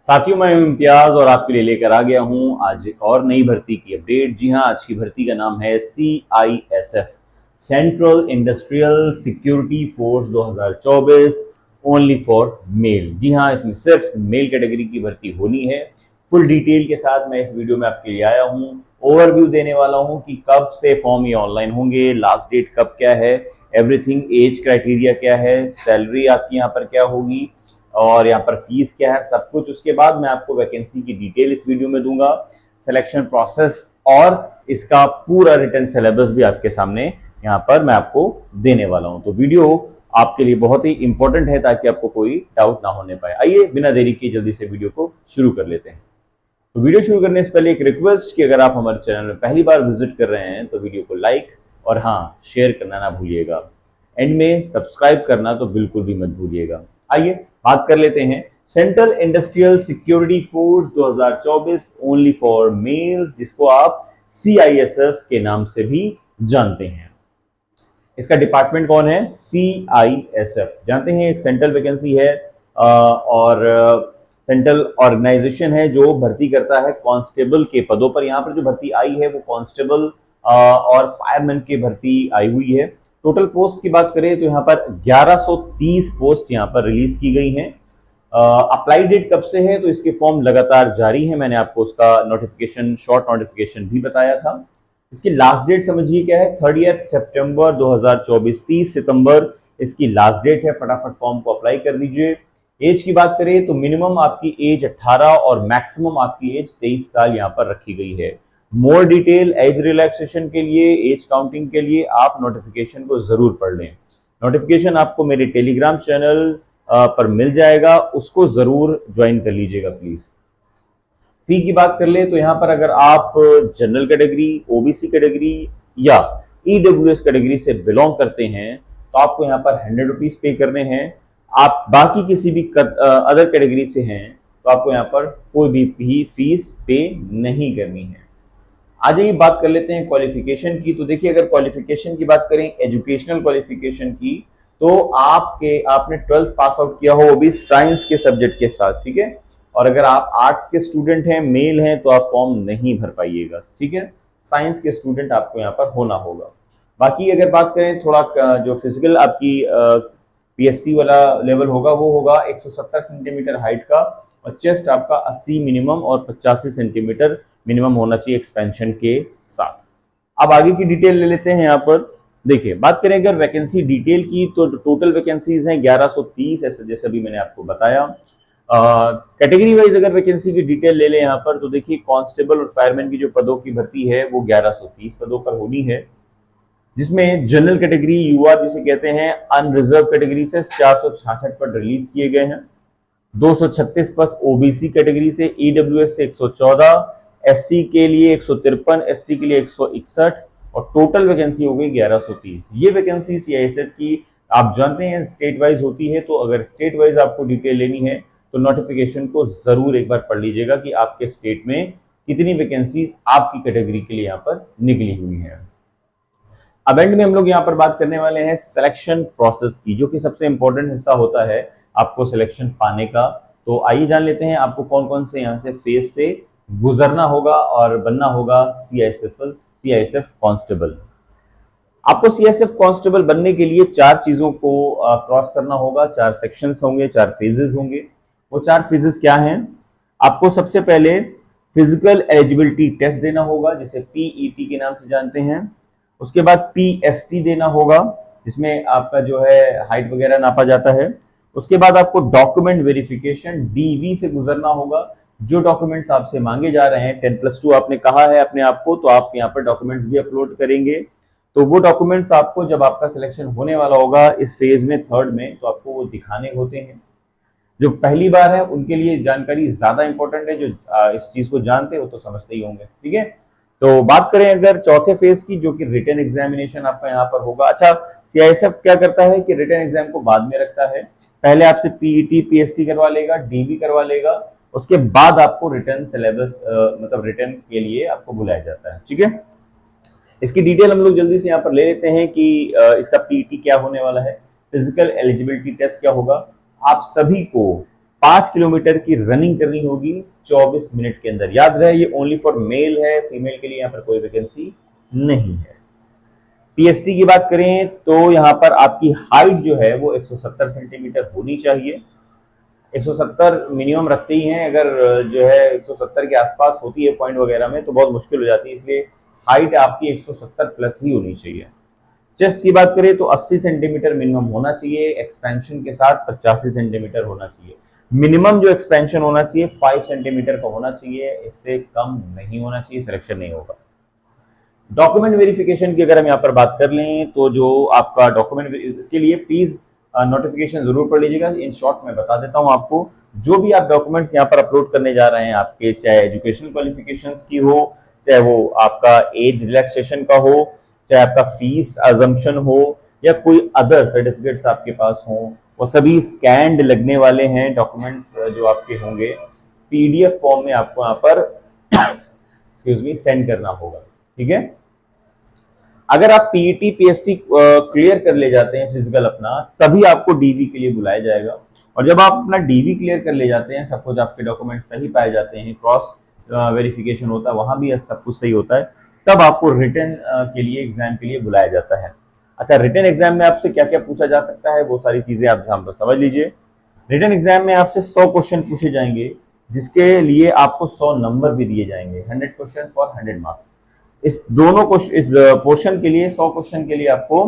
साथियों, मैं हूं इम्तियाज और आपके लिए लेकर आ गया हूं आज एक और नई भर्ती की अपडेट। जी हां, आज की भर्ती का नाम है CISF, central industrial security force 2024, only for male. जी हां, इसमें सिर्फ मेल कैटेगरी की भर्ती होनी है। फुल डिटेल के साथ मैं इस वीडियो में आपके लिए आया हूं। ओवरव्यू देने वाला हूं कि कब से फॉर्म ये ऑनलाइन होंगे, लास्ट डेट कब क्या है, एवरीथिंग, एज क्राइटेरिया क्या है, सैलरी आपकी यहाँ पर क्या होगी और यहाँ पर फीस क्या है, सब कुछ। उसके बाद मैं आपको वैकेंसी की डिटेल इस वीडियो में दूंगा, सिलेक्शन प्रोसेस और इसका पूरा रिटर्न सिलेबस भी आपके सामने यहाँ पर मैं आपको देने वाला हूँ। तो वीडियो आपके लिए बहुत ही इंपॉर्टेंट है ताकि आपको कोई डाउट ना होने पाए। आइए बिना देरी के जल्दी से वीडियो को शुरू कर लेते हैं। तो वीडियो शुरू करने से पहले एक रिक्वेस्ट कि अगर आप हमारे चैनल में पहली बार विजिट कर रहे हैं तो वीडियो को लाइक और हाँ, शेयर करना ना भूलिएगा। एंड में सब्सक्राइब करना तो बिल्कुल भी मत भूलिएगा। आइए बात कर लेते हैं central industrial security force 2024, only for mails, जिसको आप CISF के नाम से भी जानते हैं। इसका डिपार्टमेंट कौन है? CISF जानते हैं, एक सेंट्रल वैकेंसी है और सेंट्रल ऑर्गेनाइजेशन है जो भर्ती करता है कांस्टेबल के पदों पर। यहाँ पर जो भर्ती आई है वो कांस्टेबल और फायरमैन की भर्ती आई हुई है। टोटल पोस्ट की बात करें तो यहाँ पर 1130 पोस्ट यहाँ पर रिलीज की गई हैं। अप्लाई डेट कब से है तो इसके फॉर्म लगातार जारी है, मैंने आपको उसका नोटिफिकेशन, शॉर्ट नोटिफिकेशन भी बताया था। इसकी लास्ट डेट समझिए क्या है, 30 सितंबर 2024, 30 सितंबर इसकी लास्ट डेट है। फटाफट फॉर्म को अप्लाई कर दीजिए। एज की बात करें तो मिनिमम आपकी एज 18 और मैक्सिमम आपकी एज 23 साल यहाँ पर रखी गई है। मोर डिटेल एज रिलैक्सेशन के लिए, एज काउंटिंग के लिए आप नोटिफिकेशन को जरूर पढ़ लें। नोटिफिकेशन आपको मेरे टेलीग्राम चैनल पर मिल जाएगा, उसको जरूर ज्वाइन कर लीजिएगा प्लीज। फी की बात कर ले तो यहाँ पर अगर आप जनरल कैटेगरी, OBC कैटेगरी या EWS कैटेगरी से बिलोंग करते हैं तो आपको यहाँ पर 100 रुपीज पे करने हैं। आप बाकी किसी भी अदर कैटेगरी से हैं तो आपको यहाँ पर कोई भी फीस पे नहीं करनी है। आ जाइए बात कर लेते हैं क्वालिफिकेशन की। तो देखिए, अगर क्वालिफिकेशन की बात करें, एजुकेशनल क्वालिफिकेशन की, तो आपने 12th पास आउट किया हो, वो भी साइंस के सब्जेक्ट के साथ, ठीक है। और अगर आप आर्ट्स के स्टूडेंट हैं, मेल हैं, तो आप फॉर्म नहीं भर पाइएगा, ठीक है। साइंस के स्टूडेंट आपको यहाँ पर होना होगा। बाकी अगर बात करें थोड़ा जो फिजिकल आपकी PST वाला लेवल होगा वो होगा 170 सेंटीमीटर हाइट का और चेस्ट आपका 80 मिनिमम और 85 सेंटीमीटर मिनिमम होना चाहिए एक्सपेंशन के साथ। अब आगे की डिटेल ले लेते हैं। यहाँ पर देखिए, बात करें अगर वैकेंसी डिटेल की तो टोटल वैकेंसीज हैं 1130, ऐसे जैसे भी मैंने आपको बताया। कैटेगरी वाइज अगर वैकेंसी की डिटेल ले लें यहाँ पर तो देखिए, कांस्टेबल और फायरमैन की जो पदों की भर्ती है वो 1130 पदों पर होनी है, जिसमें जनरल कैटेगरी, युवा जिसे कहते हैं, अनरिजर्व कैटेगरी से 466 पद रिलीज किए गए हैं। 236 पद OBC कैटेगरी से, EWS से 114, SC के लिए 153, ST के लिए 161 और टोटल वैकेंसी हो गई 1130। ये वैकेंसी CISF की आप जानते हैं स्टेट वाइज होती है, तो अगर स्टेट वाइज आपको डिटेल लेनी है तो नोटिफिकेशन को जरूर एक बार पढ़ लीजिएगा कि आपके स्टेट में कितनी वैकेंसी आपकी कैटेगरी के लिए यहाँ पर निकली हुई है। अब एंड में हम लोग यहाँ पर बात करने वाले हैं सिलेक्शन प्रोसेस की, जो कि सबसे इंपॉर्टेंट हिस्सा होता है आपको सिलेक्शन पाने का। तो आइए जान लेते हैं आपको कौन कौन से यहाँ से फेज से गुजरना होगा और बनना होगा CISF कांस्टेबल। आपको CISF कांस्टेबल बनने के लिए 4 चीजों को क्रॉस करना होगा, 4 सेक्शंस होंगे, 4 फेजेस होंगे। वो 4 फेजेस क्या हैं? आपको सबसे पहले फिजिकल एलिजिबिलिटी टेस्ट देना होगा, जिसे PET के नाम से जानते हैं। उसके बाद PST देना होगा, जिसमें आपका जो है हाइट वगैरह नापा जाता है। उसके बाद आपको डॉक्यूमेंट वेरिफिकेशन DV से गुजरना होगा। जो डॉक्यूमेंट्स आपसे मांगे जा रहे हैं, 10+2 आपने कहा है अपने आप को, तो आप यहाँ पर डॉक्यूमेंट्स भी अपलोड करेंगे। तो वो डॉक्यूमेंट्स आपको जब आपका सिलेक्शन होने वाला होगा इस फेज में, 3rd में, तो आपको वो दिखाने होते हैं। जो पहली बार है उनके लिए जानकारी ज्यादा इंपॉर्टेंट है, जो इस चीज को जानते हो तो समझते ही होंगे, ठीक है। तो बात करें अगर चौथे फेज की, जो कि रिटन एग्जामिनेशन आपका यहाँ पर होगा। अच्छा, CISF क्या करता है कि रिटन एग्जाम को बाद में रखता है। पहले आपसे PET PST करवा लेगा, DV करवा लेगा, उसके बाद आपको रिटर्न सिलेबस मतलब रिटर्न के लिए आपको बुलाया जाता है, ठीक है। इसकी डिटेल हम लोग जल्दी से यहाँ पर ले लेते हैं कि इसका PET क्या होने वाला है, फिजिकल एलिजिबिलिटी टेस्ट क्या होगा। आप सभी को 5 किलोमीटर की रनिंग करनी होगी 24 मिनट के अंदर। याद रहे ये ओनली फॉर मेल है, फीमेल के लिए यहाँ पर कोई वैकेंसी नहीं है। पीएसटी की बात करें तो यहाँ पर आपकी हाइट जो है वो 170 सेंटीमीटर होनी चाहिए। 170 मिनिमम रखते ही हैं, अगर जो है 170 के आसपास होती है पॉइंट वगैरह में तो बहुत मुश्किल हो जाती है, इसलिए हाइट आपकी 170 प्लस ही होनी चाहिए। चेस्ट की बात करें तो 80 सेंटीमीटर मिनिमम होना चाहिए, एक्सपेंशन के साथ 85 सेंटीमीटर होना चाहिए। मिनिमम जो एक्सपेंशन होना चाहिए 5 सेंटीमीटर का होना चाहिए, इससे कम नहीं होना चाहिए, सिलेक्शन नहीं होगा। डॉक्यूमेंट वेरिफिकेशन की अगर हम यहाँ पर बात कर लें तो जो आपका डॉक्यूमेंट के लिए प्लीज नोटिफिकेशन जरूर पढ़ लीजिएगा। इन शॉर्ट मैं बता देता हूँ आपको, जो भी आप डॉक्यूमेंट्स यहाँ पर अपलोड करने जा रहे हैं आपके, चाहे एजुकेशनल क्वालिफिकेशंस की हो, चाहे वो आपका एज रिलैक्सेशन का हो, चाहे आपका फीस अजम्पशन हो, या कोई अदर सर्टिफिकेट्स आपके पास हो, वो सभी स्कैंड लगने वाले हैं डॉक्यूमेंट्स जो आपके होंगे, पीडीएफ फॉर्म में आपको यहाँ पर एक्सक्यूज मी सेंड करना होगा। ठीक है, अगर आप पीईटी पीएसटी क्लियर कर ले जाते हैं फिजिकल अपना, तभी आपको डीवी के लिए बुलाया जाएगा। और जब आप अपना डीवी क्लियर कर ले जाते हैं, सपोज आपके डॉक्यूमेंट सही पाए जाते हैं, क्रॉस वेरिफिकेशन होता है, वहां भी सब कुछ सही होता है, तब आपको रिटर्न के लिए एग्जाम के लिए बुलाया जाता है। अच्छा, रिटर्न एग्जाम में आपसे क्या क्या पूछा जा सकता है वो सारी चीजें आप यहाँ पर समझ लीजिए। रिटर्न एग्जाम में आपसे 100 क्वेश्चन पूछे जाएंगे, जिसके लिए आपको 100 नंबर भी दिए जाएंगे, 100 क्वेश्चन फॉर 100 मार्क्स। इस दोनों क्वेश्चन, इस पोर्शन के लिए 100 क्वेश्चन के लिए आपको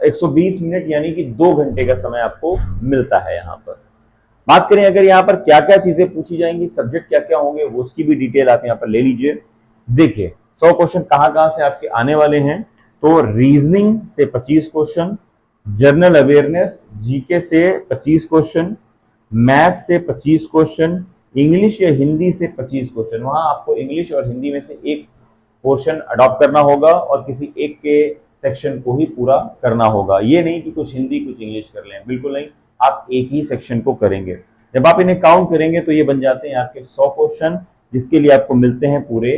120 मिनट यानी कि 2 घंटे का समय आपको मिलता है। यहाँ पर बात करें अगर यहाँ पर क्या क्या चीजें पूछी जाएंगी, सब्जेक्ट क्या क्या होंगे, वो उसकी भी डिटेल आप यहाँ पर ले लीजिए। देखिए 100 क्वेश्चन कहाँ कहाँ से आपके आने वाले हैं, तो रीजनिंग से 25 क्वेश्चन, जनरल अवेयरनेस जीके से 25 क्वेश्चन, मैथ से 25 क्वेश्चन, इंग्लिश या हिंदी से 25 क्वेश्चन। वहां आपको इंग्लिश और हिंदी में से एक पोर्शन अडॉप्ट करना होगा और किसी एक के सेक्शन को ही पूरा करना होगा। ये नहीं कि कुछ हिंदी कुछ इंग्लिश कर लें, बिल्कुल नहीं, आप एक ही सेक्शन को करेंगे। जब आप इन्हें काउंट करेंगे तो ये बन जाते हैं आपके 100 क्वेश्चन, जिसके लिए आपको मिलते हैं पूरे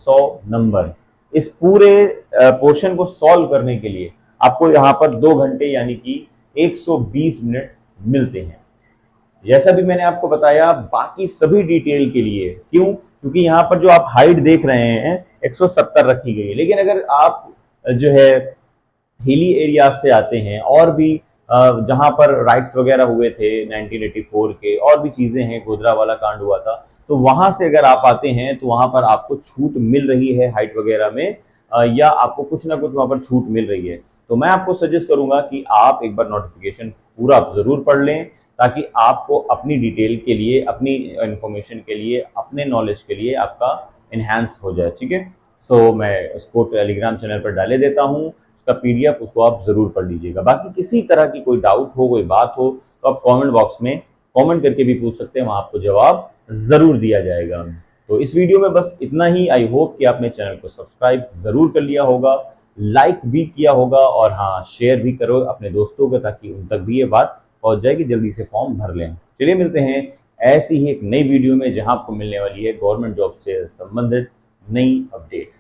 100 नंबर। इस पूरे पोर्शन को सॉल्व करने के लिए आपको यहाँ पर 2 घंटे यानी कि 120 मिनट मिलते हैं। जैसा भी मैंने आपको बताया, बाकी सभी डिटेल के लिए, क्यों, क्योंकि यहाँ पर जो आप हाइट देख रहे हैं 170 रखी गई है, लेकिन अगर आप जो है हिली एरिया से आते हैं और भी जहां पर राइट्स वगैरह हुए थे 1984 के, और भी चीजें हैं, गोधरा वाला कांड हुआ था, तो वहां से अगर आप आते हैं तो वहां पर आपको छूट मिल रही है हाइट वगैरह में, या आपको कुछ ना कुछ वहां पर छूट मिल रही है। तो मैं आपको सजेस्ट करूंगा कि आप एक बार नोटिफिकेशन पूरा जरूर पढ़ लें, ताकि आपको अपनी डिटेल के लिए, अपनी इंफॉर्मेशन के लिए, अपने नॉलेज के लिए आपका इनहेंस हो जाए। ठीक है, सो मैं उसको टेलीग्राम चैनल पर डाले देता हूँ, उसका पीडीएफ, उसको आप जरूर पढ़ लीजिएगा। बाकी किसी तरह की कोई डाउट हो, कोई बात हो, तो आप कमेंट बॉक्स में कमेंट करके भी पूछ सकते हैं, वहां आपको जवाब जरूर दिया जाएगा। तो इस वीडियो में बस इतना ही। आई होप कि आपने चैनल को सब्सक्राइब जरूर कर लिया होगा, लाइक भी किया होगा, और हाँ, शेयर भी करो अपने दोस्तों को, ताकि उन तक भी ये बात पहुंच जाए कि जल्दी से फॉर्म भर लें। चलिए मिलते हैं ऐसी ही एक नई वीडियो में, जहां आपको मिलने वाली है गवर्नमेंट जॉब से संबंधित नई अपडेट।